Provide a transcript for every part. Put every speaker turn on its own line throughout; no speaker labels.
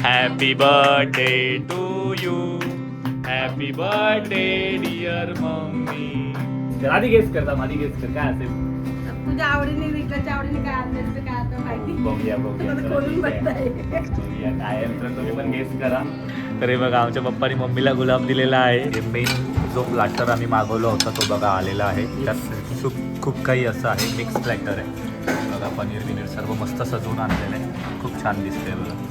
Happy birthday to you, happy birthday dear mummy. आधी guess करता, आधी गेस कर काय असेल
तुझ्या आवडीने रिकाच्या आवडीने काय आणलं काय आता माहिती.
बघूया बघूया
खोलून बघताय
काय मित्रांनो तुम्ही पण गेस करा. तरी बघा आमच्या पप्पानी मम्मीला गुलाब दिलेला आहे. मेन जो प्लास्टर आम्ही मागवला होता तो बघा आलेला आहे. त्यात खूप काही असं आहे, मिक्स प्लॅटर आहे बघा. पनीर बिनीर सर्व मस्त सजवून आणलेलं आहे, खूप छान दिसतंय बघा.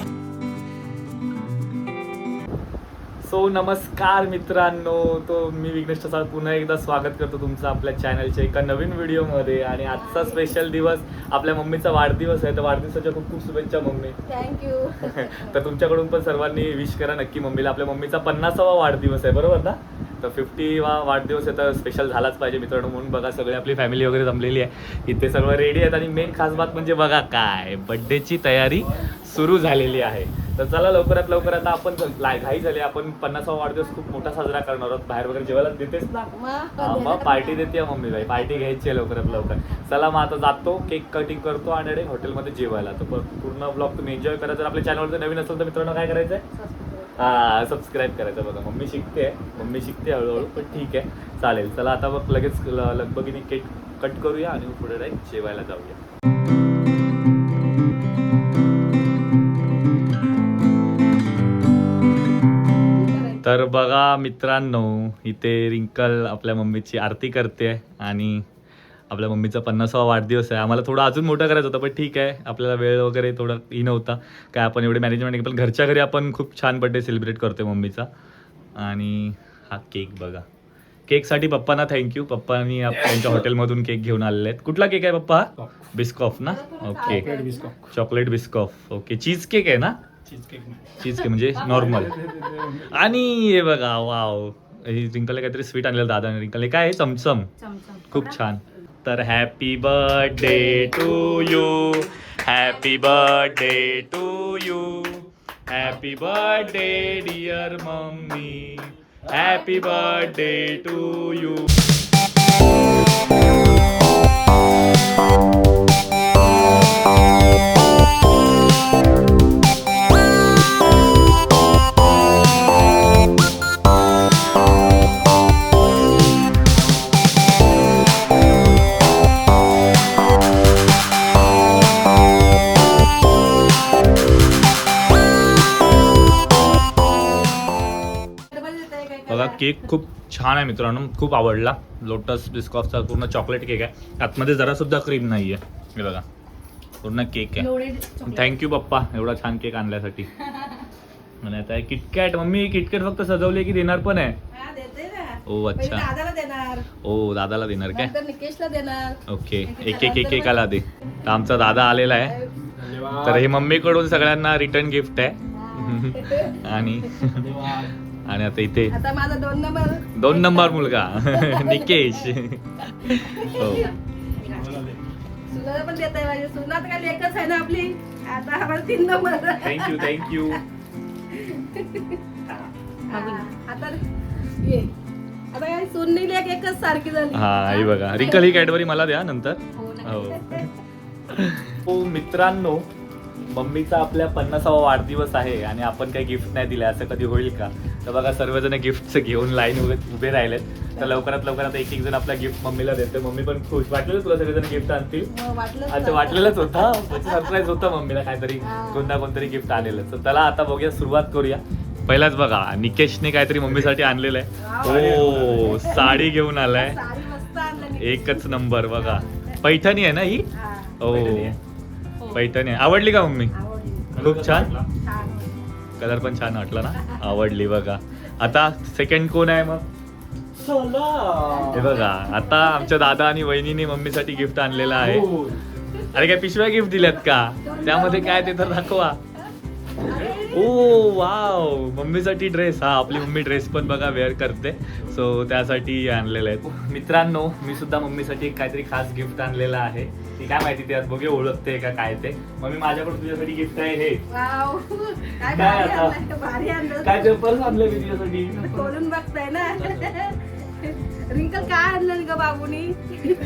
सो नमस्कार मित्रांनो, तो मी विघ्नेश ठसाळ पुन्हा एकदा स्वागत करतो तुमचं आपल्या चॅनलच्या एका नवीन व्हिडिओमध्ये. आणि आजचा स्पेशल दिवस आपल्या मम्मीचा वाढदिवस आहे, तर वाढदिवसाच्या खूप खूप शुभेच्छा मम्मी.
थँक्यू.
तर तुमच्याकडून पण सर्वांनी विश करा नक्की मम्मीला. आपल्या मम्मीचा 50वा वाढदिवस आहे बरोबर ना, तर 50वा वाढदिवस आहे तर स्पेशल झालाच पाहिजे मित्रांनो. म्हणून बघा सगळे आपली फॅमिली वगैरे जमलेली आहे इथे, सगळं रेडी आहेत. आणि मेन खास बात म्हणजे बघा काय बड्डेची तयारी सुरू झालेली आहे. तर चला लवकरात लवकर आता आपण घाई झाली, आपण 50वा वाढदिवस खूप मोठा साजरा करणार आहोत. बाहेर वगैरे जेवायला देतेस ना, मग पार्टी देते मम्मी बाई, पार्टी घ्यायची आहे लवकरात लवकर. चला मग आता जातो, केक कटिंग करतो आणि डायरेक्ट हॉटेलमध्ये जेवायला. तर पूर्ण ब्लॉग तुम्ही एन्जॉय करा. जर आपल्या चॅनलवर नवीन असेल तर मित्रांनो काय करायचं आहे, सबस्क्राईब करायचं. बघा मम्मी शिकते हळूहळू, पण ठीक आहे चालेल. चला आता मग लगेच लगबगीने केक कट करूया आणि मग पुढे डायरेक्ट जेवायला जाऊया. तर बघा मित्रांनो, इथे रिंकल आपल्या मम्मीची आरती करते आणि आपल्या मम्मीचा 50वा वाढदिवस आहे. आम्हाला थोडं अजून मोठं करायचं होतं, पण ठीक आहे आपल्याला वेळ वगैरे थोडं नव्हता काय, आपण एवढे मॅनेजमेंट. पण घरच्या घरी आपण खूप छान बड्डे सेलिब्रेट करतोय मम्मीचा. आणि हा केक बघा, केकसाठी पप्पांना थँक्यू. पप्पांनी त्यांच्या हॉटेलमधून केक घेऊन आलेले आहेत. कुठला केक आहे पप्पा? बिस्कॉफ ना, okay chocolate Biscoff, okay. Cheese cake आहे ना, चीज केक म्हणजे नॉर्मल. आणि हे बघा वाव, रिंकलने काहीतरी स्वीट आणलेलं दादाने. रिंकलने काय आहे, चमचम, खूप छान. तर happy birthday to you, happy birthday to you, happy birthday dear mummy, happy birthday to you. बघा केक खूप छान आहे मित्रांनो, खूप आवडला. लोटस बिस्कॉफचा पूर्ण चॉकलेट केक आहे, आतमध्ये जरा सुद्धा क्रीम नाही आहे. हे बघा पूर्ण केक आहे. थँक्यू पप्पा एवढा छान केक आणल्यासाठी. आणि आता किटकॅट, मम्मी किटकॅट फक्त सजवले की देणार पण आहे? ओ अच्छा, ओ दादाला देणार काय,
निकेशला देणार.
ओके. एक एकाला दे. तर आमचा दादा आलेला आहे, तर हे मम्मीकडून सगळ्यांना रिटर्न गिफ्ट आहे. आणि आणि आता इथे
आता माझा
2 नंबर मुलगा निकेश. हो
सुनाला पण देत आहे माझी. सुना तर काय एकच आहे ना आपली, आता आम्हाला 3 नंबर.
थँक्यू.
आता ये, आता काय सून नाही लेक एकच सारखी झाली.
हा ही बघा रिंकल, ही कॅडबरी मला द्या नंतर. हो मित्रांनो, मम्मीचा आपल्या 50वा वाढदिवस आहे आणि आपण काही गिफ्ट नाही दिले, असं कधी होईल का? तर बघा सर्वजण गिफ्टचं घेऊन लाईन उभे राहिलेत. तर लवकरात लवकर आता एक जण आपला गिफ्ट मम्मीला देतो. मम्मी पण खुश. वाटलेलं तुला सगळेजण गिफ्ट आणतील? अच्छा वाटलेलंच होता, सरप्राईज होतं मम्मीला काहीतरी, कोणतरी गिफ्ट आलेलं. तर त्याला आता बघूया, सुरुवात करूया. पहिलाच बघा निकेशने काहीतरी मम्मीसाठी आणलेलं आहे. ओ साडी घेऊन आलाय, एकच नंबर बघा. पैठणी आहे ना ही? हो पैठणी आहे. आवडली का मम्मी? खूप छान, कलर पण छान वाटला ना, आवडली बघा. आता सेकंड कोण आहे मग? हे बघा आता आमच्या दादा आणि वहिनीने मम्मीसाठी गिफ्ट आणलेलं आहे. अरे काय पिशव्या गिफ्ट दिल्यात का? त्यामध्ये काय ते तर दाखवा. ओ वाव, मम्मीसाठी ड्रेस. हा आपली मम्मी ड्रेस पण बघा वेअर करते, सो त्यासाठी आणलेले आहेत. मित्रांनो मी सुद्धा मम्मीसाठी काहीतरी खास गिफ्ट आणलेलं आहे. ती काय माहिती त्यात बघे ओळखते का काय ते. मम्मी माझ्याकडून तुझ्यासाठी गिफ्ट आहे हे. काय आता काय पेपर्स आणले मी तुझ्यासाठी,
खोलून बघताय ना. रिंकल काय आणलं ग बाबूनी?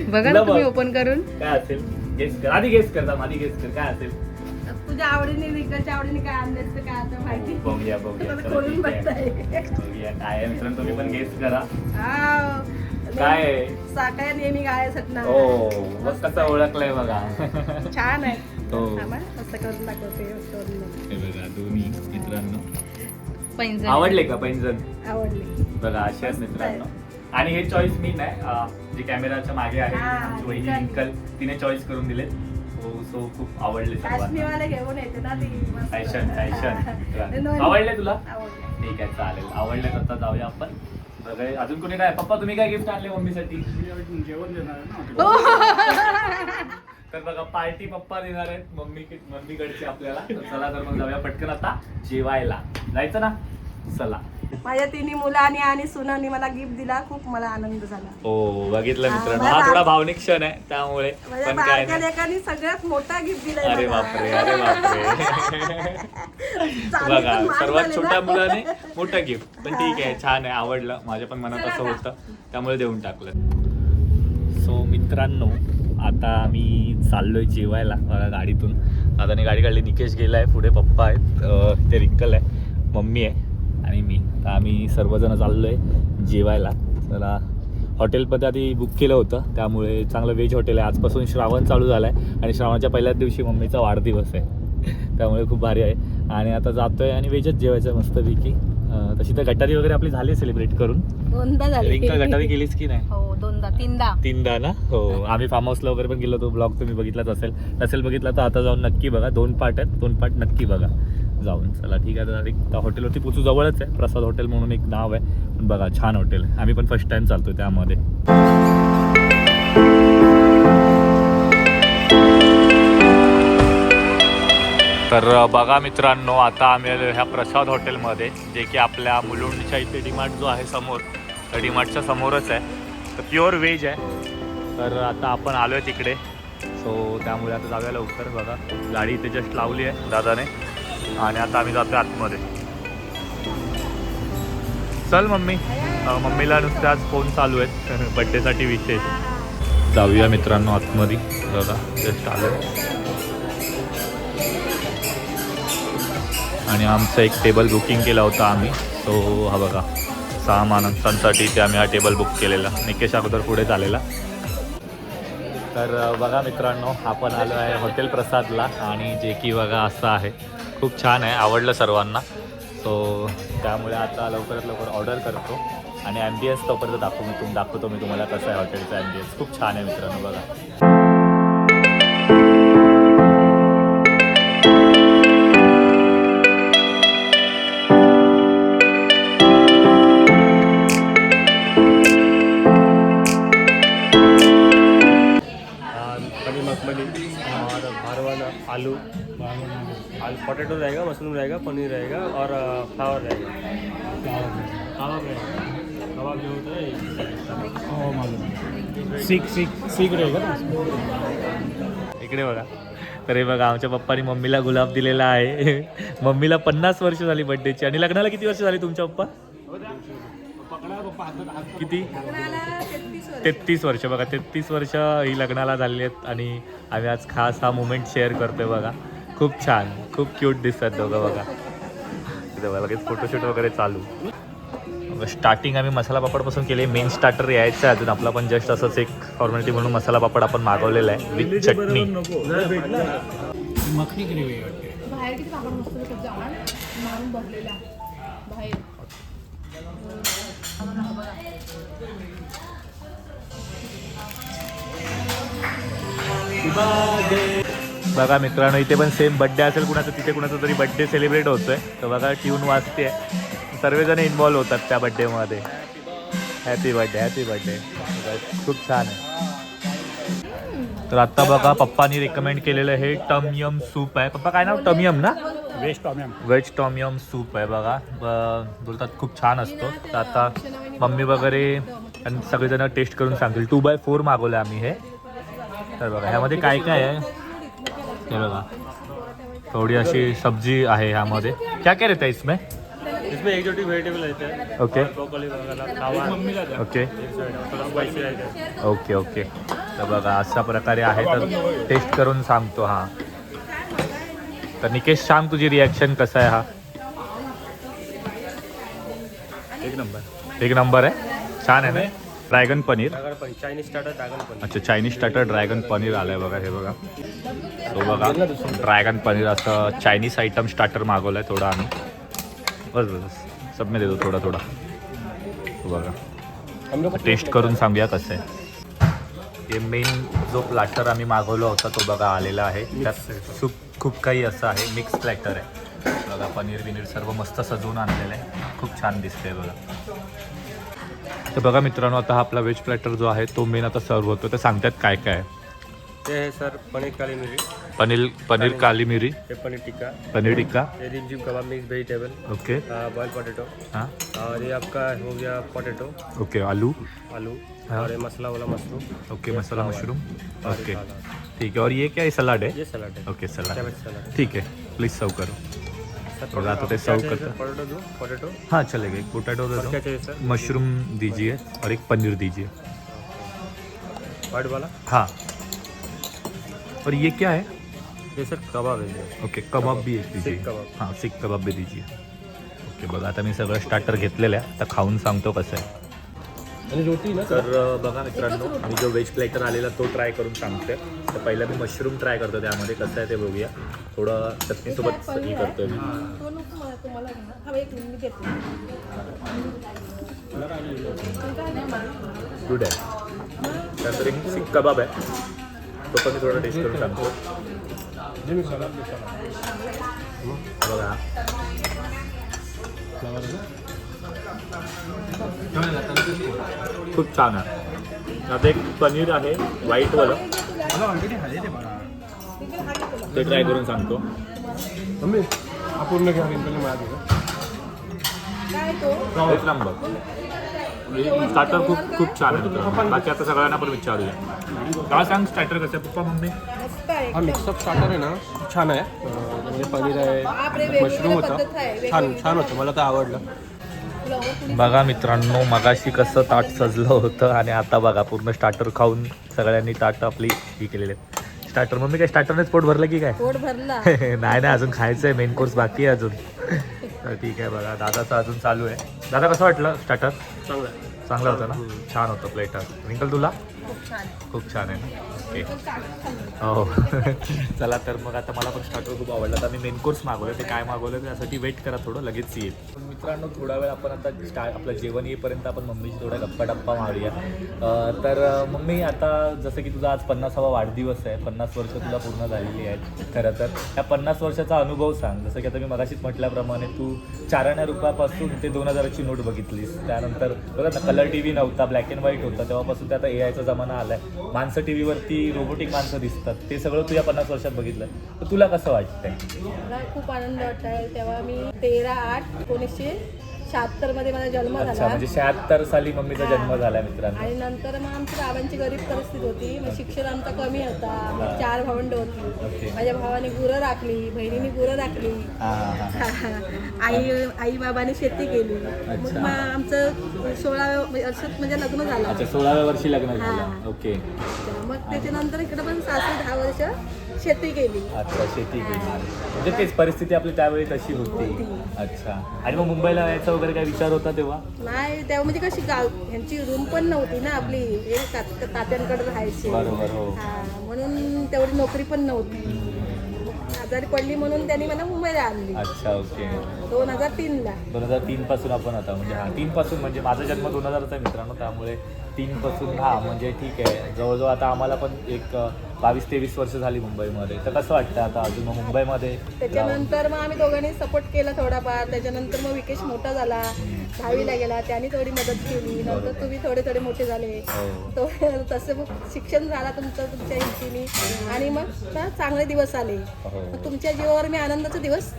बघा ना तुम्ही ओपन करून.
काय असेल गेस कर, आधी गेस कर, आधी गेस कर काय असेल.
तुझ्या आवडीने रिंकलच्या आवडीने काय आणलेस ते काय आता माहिती
बघूया
आता
चला,
खोलून
ठीक आहे.
बघताय.
बघूया काय आहे मित्रांनो, तुम्ही पण गेस करा
हाव.
काय आहे?
साखळ्या नेहमी गाय सटणार
हो बघ कसं ओळखलंय बघा.
छान आहे
हो.
थांबा, मस्त करून दाखवते स्टोरीला.
हे बघा दोन्ही मित्रांनो
पैंजण
आवडले का पैंजण?
आवडली
बघा असे आहेत मित्रांनो. आणि हे चॉईस मी नाही, जे कॅमेराच्या मागे आहे
हा,
आमची वहिनी
रिंकल.
रिंकल तिने चॉईस करून दिले. सो खूप आवडले सर्वांना.
काश्मीरवाले घेऊन येते ना ती मस्त.
फॅशन फॅशन
दोन्ही.
आवडले तुला?
आवडले.
ठीक आहे चालेल, आवडले तर आता जाऊया आपण. बघा अजून कोणी काय? पप्पा तुम्ही काय गिफ्ट आणले मम्मीसाठी?
जेवण देणार आहे ना.
तर बघा पार्टी पप्पा देणार आहेत मम्मीकडची आपल्याला. तर चला तर मग जाऊया पटकन आता जेवायला. जायचं ना? चला.
माझ्या तिन्ही मुलांनी आणि सुनांनी मला गिफ्ट दिला, खूप मला आनंद झाला.
हो बघितलं मित्रांनो,
हा,
हा
मला
थोडा भावनिक क्षण आहे त्यामुळे.
माझ्या
पण काय
बारक्या
नाही.
लेकांनी सगळ्यात मोठा गिफ्ट दिलाय
अरे
मला.
बापरे अरे बापरे.
चांदीचं
बघा
मान
सर्वात
झाले
छोट्या
ना.
मुलाने मोठं गिफ्ट. पण ठीक आहे, छान आहे, आवडलं. माझ्या पण मनात असं होतं त्यामुळे देऊन टाकलं. सो मित्रांनो आता आम्ही चाललोय जेवायला. बघा गाडीतून आता गाडी काढली. निकेश गेलाय, पुढे पप्पा आहेत, ते रिंकल आहे, मम्मी आहे आणि मी. तर आम्ही सर्वजण चाललोय जेवायला. चला हॉटेलमध्ये आधी बुक केलं होतं त्यामुळे चांगलं व्हेज हॉटेल आहे. आजपासून श्रावण चालू झाला आहे आणि श्रावणाच्या पहिल्याच दिवशी मम्मीचा वाढदिवस आहे त्यामुळे खूप भारी आहे. आणि आता जातोय आणि व्हेजच जेवायचं मस्तपैकी. तशी तर गटारी वगैरे आपली झाली सेलिब्रेट करून.
दोनदा झाली.
रिंकल गटारी केलीस की नाही?
हो तीनदा
ना. हो आम्ही फार्म हाऊसला वगैरे पण गेलो होतो. ब्लॉग तुम्ही बघितलाच नसेल बघितला तर आता जाऊन नक्की बघा. 2 पार्ट आहेत, 2 पार्ट नक्की बघा जाऊन. चला ठीक आहे, आता हॉटेलवरती पोचू. जवळच आहे, प्रसाद हॉटेल म्हणून एक नाव आहे. पण बघा छान हॉटेल आहे. आम्ही पण फर्स्ट टाइम चालतो त्यामध्ये. तर बघा मित्रांनो आता आम्ही आलो ह्या प्रसाद हॉटेलमध्ये, जे की आपल्या मुलुंडच्या इथे डीमार्ट जो आहे समोर, तर डीमार्टच्या समोरच आहे. तर प्युअर व्हेज आहे. तर आता आपण आलो आहे तिकडे. सो त्यामुळे आता जाऊया लवकर. बघा गाडी इथे जस्ट लावली आहे दादाने आणि आता आम्ही जातो आतमध्ये. चल मम्मी. मम्मीला नुसते आज फोन चालू आहेत बड्डेसाठी विशेष. जाऊया मित्रांनो आतमध्ये. बघा जस्ट आलो आणि आमचं एक टेबल बुकिंग केला होता आम्ही. सो हा बघा 6 माणसांसाठी ते आम्ही हा टेबल बुक केलेला. निकेश अगोदर पुढे चाललेला. तर बघा मित्रांनो आपण आलो आहे हॉटेल प्रसादला आणि जे की बघा असं आहे. खूप छान आहे, आवडलं सर्वांना. सो त्यामुळे आता लवकरात लवकर ऑर्डर करतो आणि ॲम्बियन्स तोपर्यंत दाखवतो मी तुम्हाला कसं आहे हॉटेलचा ॲम्बियन्स. खूप छान आहे मित्रांनो बघा.
पनीर मखमली और भारवाना आलू पोटैटो रहेगा, मशरूम रहेगा, पनीर रहेगा और फ्लावर रहेगा। कबाब जो होता है मालूम सीख रहेगा ना।
इकडे बघा. तर हे बघा आमच्या पप्पानी मम्मीला गुलाब दिलेला आहे. मम्मीला 50 वर्ष झाली बड्डेची. आणि लग्नाला किती वर्ष झाली तुमच्या पप्पा? किती? 33 वर्ष. बघा 33 वर्ष ही लग्नाला झालेली आहेत आणि आम्ही आज खास हा मुमेंट शेअर करतोय. बघा खूप छान, खूप क्यूट दिसतात दोघं. बघा तिथे बघा लगेच फोटोशूट वगैरे चालू. स्टार्टिंग आम्ही मसाला पापडपासून केले. मेन स्टार्टर यायचं आहे अजून. आपला पण जस्ट असंच एक फॉर्मॅलिटी म्हणून मसाला पापड आपण मागवलेला आहे विथ चटणी.
मखनी ग्रेव्ही
बाहेर किती पापड मस्त मारून बसलेला बाहेर.
बघा मित्रांनो इथे पण सेम बड्डे असेल कुणाचा, तिथे कुणाचा तरी बड्डे सेलिब्रेट होतोय. तर बघा ट्यून वाजते, सर्वजण इन्व्हॉल्व होतात त्या बड्डेमध्ये. Happy birthday happy birthday. खूप छान आहे. तर आत्ता बघा पप्पानी रेकमेंड केलेलं हे टमयम सूप आहे. पप्पा काय नाव? टमयम ना? व्हेज टॉमयम सूप आहे. बघा बोलतात खूप छान असतो. तर आता मम्मी वगैरे आणि सगळेजण टेस्ट करून सांगतील. 2x4 मागवलं आम्ही हे. तर बघा ह्यामध्ये काय काय आहे हे बघा. थोडी अशी सब्जी आहे ह्यामध्ये. क्या क्या रहता है इसमें?
इसमें एक्जोटिक वेजिटेबल रहते हैं.
ओके
ब्रोकोली वगैरह, फ्लावर,
ओके
थोड़ा स्पाइसी रहता है.
Okay okay. तर बघा अशा प्रकारे आहे. तर टेस्ट करून सांगतो. हां तर निकेश सांग तुझी रिॲक्शन कसं आहे हा? एक नंबर आहे, छान आहे ना. Dragon paneer,
dragon paneer Chinese starter dragon paneer.
अच्छा चायनीज स्टार्टर ड्रॅगन पनीर आलं आहे बघा. हे बघा, तो बघा ड्रॅगन पनीर असं चायनीज आयटम स्टार्टर मागवलं आहे थोडं आम्ही. बस बस सब मी देतो थोडा थोडा. तो बघा,
हम लोग
टेस्ट करून सांगूया कसं आहे. हे मेन जो प्लॅटर आम्ही मागवला होता तो बघा आलेला आहे. त्यात सूप खूप काही असं आहे, मिक्स प्लॅटर आहे बघा. पनीर बिनीर सर्व मस्त सजवून आणलेलं आहे, खूप छान दिसतंय बघा. तर बघा मित्रांनो, आता हा आपला व्हेज प्लॅटर जो आहे तो मेन आता सर्व होतो. तर सांगतात काय काय आहे.
ते है सर पनीर काली मिरी,
पनीर काली मिरी,
ये पनीर टिक्का,
पनीर टिक्का,
ये रिमझिम कबाब mix vegetable,
okay.
Boil potato,
हाँ
और ये आपका हो गया पोटैटो,
ओके. आलू,
आलू,
हाँ.
और ये मसाला वाला मशरूम,
ओके. मसाला मशरूम,
और
ओके
ये सलाद.
ठीक है. और ये क्या है, सलाड है?
ये सलाद है,
ओके सलाड,
कैबेज सलाद.
ठीक है. प्लीज सर्व करो.
सर
थोड़ा तो
आपको
ते
क्या
सर्व
चाहिए
करता.
सर? पोटैटो दो, पोटैटो
हाँ चलेगा. एक पोटैटो दे
और क्या
दो,
चाहिए सर?
मशरूम दीजिए और एक पनीर दीजिए.
वाइट वाला.
हाँ. और ये क्या है?
ये सर कबाब है ये.
ओके. कबाब भी एक दीजिए.
सीख कबाब.
हां सीख कबाब भी दीजिए. ओके. बघा आता मी सगळं स्टार्टर घेतलेलं आहे, आता खाऊन सांगतो कसं आहे.
आणि रोटी ना
तर बघा मित्रांनो, मी जो व्हेज प्लेटर आलेला तो ट्राय करून सांगते. तर पहिला मी मशरूम ट्राय करतो, त्यामध्ये कसं आहे ते बघूया. थोडं चटणीसोबत हे करतोय मी.
तो नको मला, तुम्हाला घ्या. हा एक मी घेते.
गुड आहे. त्यानंतर एक सीख कबाब आहे, तो पण मी थोडा टेस्ट करून सांगतो. बघा खूप छान आहे. आता एक पनीर आहे व्हाईटवालं, ते ट्राय करून सांगतो.
मम्मी आपण घ्या पहिले माझ्या
काय तो
एक नंबर. स्टार्टर खूप छान आहे मित्रांनो. बाकी आता सगळ्यांना पण विचारूया. काय सांग स्टार्टर कसं आहे पप्पा मम्मी?
मस्त आहे.
हा मिक्सअप स्टार्टर आहे ना, छान आहे. म्हणजे पनीर
बापरे,
आहे, मशरूम
वेगवेगळ्या पद्धत आहे,
होतं, छान
वेगवेगळी.
छान होतं, मला तर आवडलं.
फ्लॉवर पुडी.
बघा मित्रांनो, मगाशी कसं ताट सजलं होतं आणि आता बघा पूर्ण स्टार्टर खाऊन सगळ्यांनी ताट आपली ही केलेली आहेत. स्टार्टर मम्मी काय स्टार्टरनेच पोट भरलं की काय?
पोट भरला.
नाही अजून खायचं आहे, मेन कोर्स बाकी आहे अजून. तर ठीक आहे बघा, दादाचं अजून चालू आहे. दादा कसं वाटलं स्टार्टर?
चांगलं आहे.
चांगलं होतं ना? छान होतं प्लेटर. रिंकल तुला?
खूप छान.
खूप छान आहे ना. ओके.
पण चांगलं खाल्लं.
हो. चला तर मग आता मला पण स्टार्टर खूप आवडलं. आता मी मेन कोर्स मागवलं, ते काय मागवलं त्यासाठी वेट करा थोडं, लगेच येईल. पण मित्रांनो थोडा वेळ आपण आता आपलं जेवण येईपर्यंत आपण मम्मीशी थोडा गप्पा मारूया. तर मम्मी, आता जसं की तुझा आज 50वा वाढदिवस आहे, 50 वर्ष तुला पूर्ण झालेली आहेत खरं तर. त्या 50 वर्षाचा अनुभव सांग. जसं की आता मी मगाशीच म्हटल्याप्रमाणे तू 4 आण्या रुपयापासून ते 2000ची नोट बघितलीस. त्यानंतर बघा ना, कलर टी व्ही नव्हता, ब्लॅक अँड व्हाईट होता. तेव्हापासून ते आता AI चा जमाना आला आहे. माणसं टी व्हीवरती रोबोटिक माणसं दिसतात, ते सगळं तू या 50 वर्षात बघितलं. तर तुला कसं वाटतंय?
मला खूप आनंद वाटत आहे. तेव्हा मी 13/8/1976 मध्ये माझा जन्म
अच्छा,
झाला.
म्हणजे 76 साली मम्मीचा जन्म झाला मित्रांनो.
आणि नंतर मग आमच्या बाबांची गरीब परिस्थिती होती. मग शिक्षण आमचं कमी होता. मग 4 भावंड होती.
ओके.
माझ्या भावाने गुरं राखली, बहिणीने गुरं राखली. आई बाबाने शेती केली. मग
अच्छा.
आमचं 16व्या वर्षात म्हणजे लग्न झालं.
अच्छा, 16व्या वर्षी लग्न झालं.
हां.
ओके.
मग त्याच्यानंतर इकडे पण सासू 10 वर्ष शेती केली.
अच्छा, शेती केली. म्हणजे तेच परिस्थिती आपली त्यावेळी तशी होती. अच्छा. आणि मग मुंबईला यायचा वगैरे काय विचार होता तेव्हा?
नाही, तेव्हा म्हणजे कशी गाव ह्यांची रूम पण नव्हती ना आपली. हे तात्यांकडे राहायचे.
बरोबर, हो.
हा, म्हणून तेवढी नोकरी पण नव्हती. आजारी पडली म्हणून त्यांनी मला मुंबईला आणली.
अच्छा, ओके.
2003ला.
2003 पासून आपण आता म्हणजे 3 पासून, म्हणजे माझा जन्म 2000चा आहे मित्रांनो, त्यामुळे 3 पासून म्हणजे ठीक आहे. जवळजवळ आता आम्हाला पण एक 22-23 वर्ष झाली मुंबईमध्ये. तर कसं वाटतं आता अजून मग मुंबईमध्ये?
त्याच्यानंतर मग आम्ही दोघांनी सपोर्ट केला थोडाफार. त्याच्यानंतर मग विकेश मोठा झाला, 10वीला गेला, त्यांनी थोडी मदत केली. नंतर तुम्ही थोडे मोठे झाले. तो तसं मग शिक्षण झाला तुमच्या हिमतीने. आणि मग चांगले दिवस आले. मग तुमच्या जीवावर मी आनंदाचे दिवस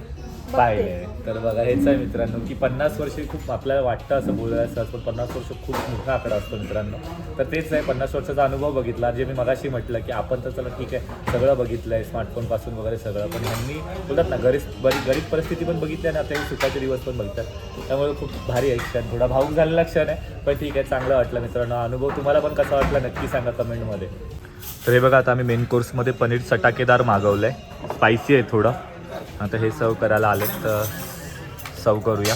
पाहिले. तर बघा, हेच आहे मित्रांनो की 50 वर्षे खूप आपल्याला वाटतं असं बोलायचं, पण 50 वर्ष खूप मोठा आकडा असतो मित्रांनो. तर तेच आहे, 50 वर्षाचा अनुभव बघितला. जे मी मगाशी म्हटलं की आपण तर चला ठीक आहे सगळं बघितलं आहे, स्मार्टफोनपासून वगैरे सगळं, पण ह्यांनी बोलतात ना गरीब परिस्थिती पण बघितली आणि आता हे सुखाचे दिवस पण बघतात. त्यामुळे खूप भारी आहे क्षण, थोडा भावूक झालेला क्षण आहे, पण ठीक आहे, चांगलं वाटलं मित्रांनो. अनुभव तुम्हाला पण कसा वाटला नक्की सांगा कमेंटमध्ये. तर हे बघा, आता आम्ही मेन कोर्समध्ये पनीर चटाकेदार मागवलं आहे, स्पायसी आहे थोडं. आता हे सर्व करायला आलेत तर सर्व करूया.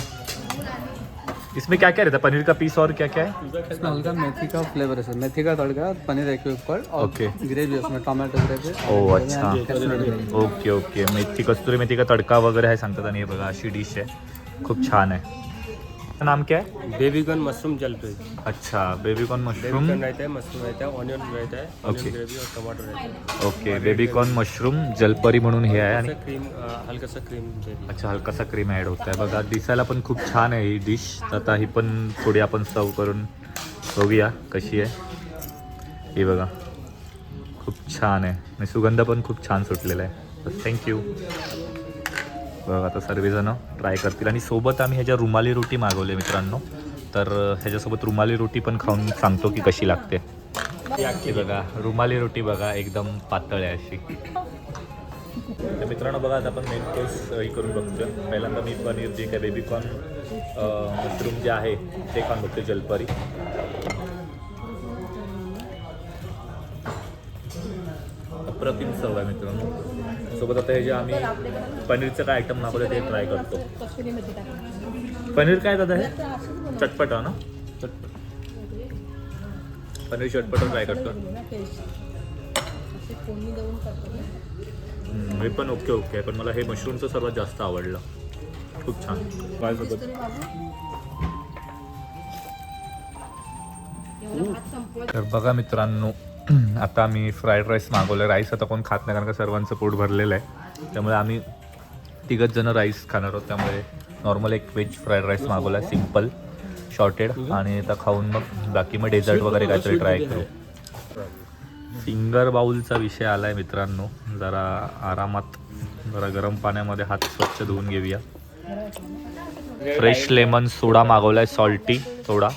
इसमें क्या क्या रहता है? पनीर का पीस और क्या क्या है?
इसमें हल्का मेथी का फ्लेवर है सर, मेथी का तड़का, पनीर एक के ऊपर और
ओके.
ग्रेवी उसमें टमाटो ग्रेवी.
ओ अच्छा. Okay okay. मेथी कस्तुरी मेथी का तडका वगैरे आहे सांगतात. आणि हे बघा अशी डिश आहे, खूप छान आहे. नाम क्या है?
बेबीकॉर्न मशरूम जलपरी.
अच्छा, बेबीकॉर्न मशरूम.
बेबीकॉर्न रहता है, मशरूम रहता है, ऑनियन रहता है,
ओके.
ऑनियन ग्रेवी और टमाटो रहता है.
ओके, बेबीकॉर्न मशरूम जलपरी म्हणून हे आहे. आणि
क्रीम हल्का क्रीम ग्रेवी.
अच्छा, हलकासा क्रीम ॲड होत आहे बघा. दिसायला पण खूप छान आहे ही डिश. तर आता ही पण थोडी आपण सर्व करून बघूया कशी आहे. ही बघा खूप छान आहे आणि सुगंध पण खूप छान सुटलेला आहे. तर थँक्यू. बघा आता सर्वजण ट्राय करतील. आणि सोबत आम्ही ह्याच्या रुमाली रोटी मागवली मित्रांनो. तर ह्याच्यासोबत रुमाली रोटी पण खाऊन सांगतो की कशी लागते. हे बघा रुमाली रोटी बघा एकदम पातळ आहे अशी. तर मित्रांनो बघा आता आपण मेन कोर्स हे करून बघतोय. पहिल्यांदा मी पनीर जे काय बेबीकॉर्न मशरूम जे आहे ते खाऊन बघतोय जलपरी. अप्रतिम चव आहे मित्रांनो. सोबत आता हे जे आम्ही पनीरचं काय आयटम मागवलं ते ट्राय करतो.
कस्तुरी मेथी टाकली.
पनीर काय दादा हे चटपट ना? पनीर चटपट ट्राय करतो.
फोडणी देऊन करतो.
हे पण ओके ओके पण मला हे मशरूमचं सर्वात जास्त आवडलं. खूप छान. माझ्यासोबत
कस्तुरी बाबू एवढा भात संपवा.
तर बघा मित्रांनो आता आम्ही फ्राईड राईस मागवलं. राईस आता कोण खात नाही कारण का सर्वांचं पोट भरलेलं आहे. त्यामुळे आम्ही तिघच जण राईस खाणार आहोत. त्यामुळे नॉर्मल एक व्हेज फ्राईड राईस मागवला आहे, सिम्पल शॉर्टेड. आणि आता खाऊन मग बाकी मग डेझर्ट वगैरे काहीतरी ट्राय करू. फिंगर बाउलचा विषय आला आहे मित्रांनो. जरा आरामात जरा गरम पाण्यामध्ये हात स्वच्छ धुवून घेऊया. फ्रेश लेमन सोडा मागवला आहे, सॉल्टी सोडा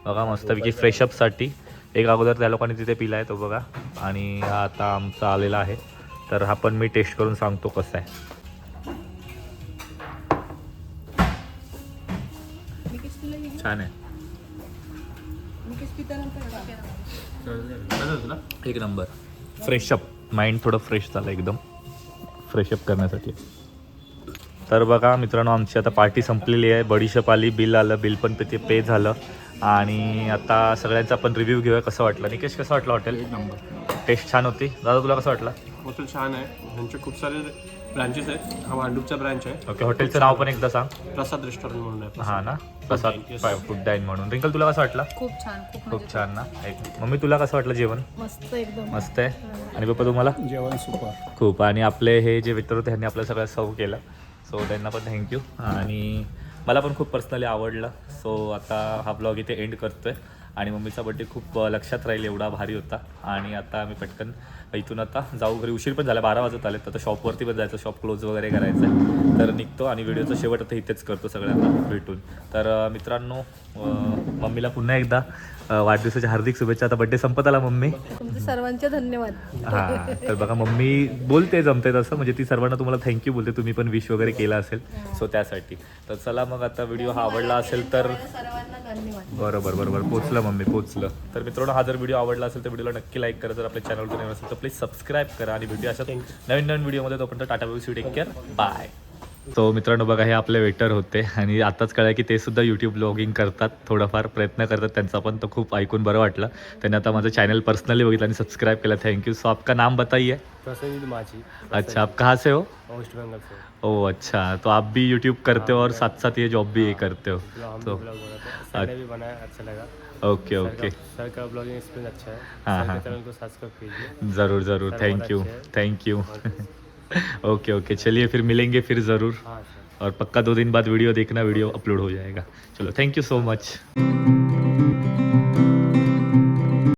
बघा मस्तपैकी फ्रेशअपसाठी. एक अगोदर त्या लोकांनी तिथे पिला आहे तो बघा. आणि हा आता आमचा आलेला आहे. तर हा पण मी टेस्ट करून सांगतो कसा आहे. छान आहे. एक नंबर. फ्रेशअप माइंड थोडं फ्रेश झालं एकदम फ्रेशअप करण्यासाठी. तर बघा मित्रांनो आमची आता पार्टी संपलेली आहे. बडीशेप आली, बिल आलं, बिल पण पे झालं. आणि आता सगळ्यांचा आपण रिव्ह्यू घेऊया. कसं वाटलं निकेश? कसं वाटलं हॉटेल?
एक नंबर.
टेस्ट छान होती. दादा तुला कसं वाटलं?
हॉटेल छान आहे. ह्यांचे खूप सारे ब्रांचेस आहेत. हा भांडूपचा ब्रांच आहे.
ओके. हॉटेलचं नाव पण एकदा सांग.
प्रसाद रेस्टॉरंट म्हणून आहे.
हां ना, प्रसाद फूड डाईन म्हणून. रिंकल तुला कसं वाटलं?
खूप छान.
खूप छान ना. मम्मी तुला कसं वाटलं जेवण?
मस्त एकदम
मस्त आहे. आणि पप्पा तुम्हाला?
जेवण सुपर
खूप. आणि आपले हे जे मित्र होते त्यांनी आपलं सगळं सर्व केलं. सो त्यांना पण थँक्यू. आणि मला पण खूप पर्सनली आवडलं. सो आता हा ब्लॉग इथे एंड करतो आहे. आणि मम्मीचा बड्डे खूप लक्षात राहील एवढा भारी होता. आणि आता आम्ही पटकन इथून आता जाऊ घरी. उशीर पण झाला, 12 वाजत आले. तर शॉपवरती पण जायचं, शॉप क्लोज वगैरे करायचं आहे. तर निघतो आणि व्हिडिओचा शेवट आता इथेच करतो सगळ्यांना भेटून. तर मित्रांनो मम्मीला पुन्हा एकदा वाढदिवसाच्या हार्दिक शुभेच्छा. आता बड्डे संपत आला मम्मी.
तुमचे सर्वांचे धन्यवाद.
हां तर बघा मम्मी बोलते जमते तसं म्हणजे ती सर्वांना तुम्हाला थँक्यू बोलते. तुम्ही पण विश वगैरे केला असेल सो त्यासाठी. तर चला मग आता व्हिडिओ हा आवडला असेल तर
सर्वांना धन्यवाद.
बरोबर पोचलं मम्मी पोचलं. तर मित्रांनो हा जर व्हिडिओ आवडला असेल तर व्हिडिओला नक्की लाईक करा. जर आपल्या चॅनलवर नवीन असेल तर प्लीज सबस्क्राईब करा. आणि भेटूया अशा नवीन व्हिडिओमध्ये. तोपर्यंत tata bye, take care, bye. तो मित्रांनो बघा हे आपले वेटर होते. आणि आताच कळलं की ते सुद्धा यूट्यूब ब्लॉगिंग करतात, थोडाफार प्रयत्न करतात त्यांचा पण. तो खूप ऐकून बरं वाटलं. त्यांनी आता माझं चॅनल पर्सनली बघितलं आणि सबस्क्राईब केलं. थँक्यू. सो आपका नाम बताइए.
प्रसन्नजीत माझी.
अच्छा, आप कहाँ से हो?
वेस्ट बंगाल से.
ओह अच्छा, तो आप भी यूट्यूब करते हो और साथ साथ ये जॉब भी करते हो.
हम
तो
ब्लॉग बनाते हैं. सर ने भी बनाया, अच्छा लगा.
Okay okay.
सर का ब्लॉगिंग एक्सपीरियंस अच्छा है.
हाँ,
सर
हाँ.
के चैनल को सब्सक्राइब कीजिए.
ज़रूर
सर
थैंक
बहुत अच्छे
यू. Okay okay. चलिए फिर मिलेंगे फिर ज़रूर.
हाँ सर.
और पक्का 2 दिन बाद वीडियो देखना, वीडियो अपलोड हो जाएगा. चलो थैंक यू सो मच.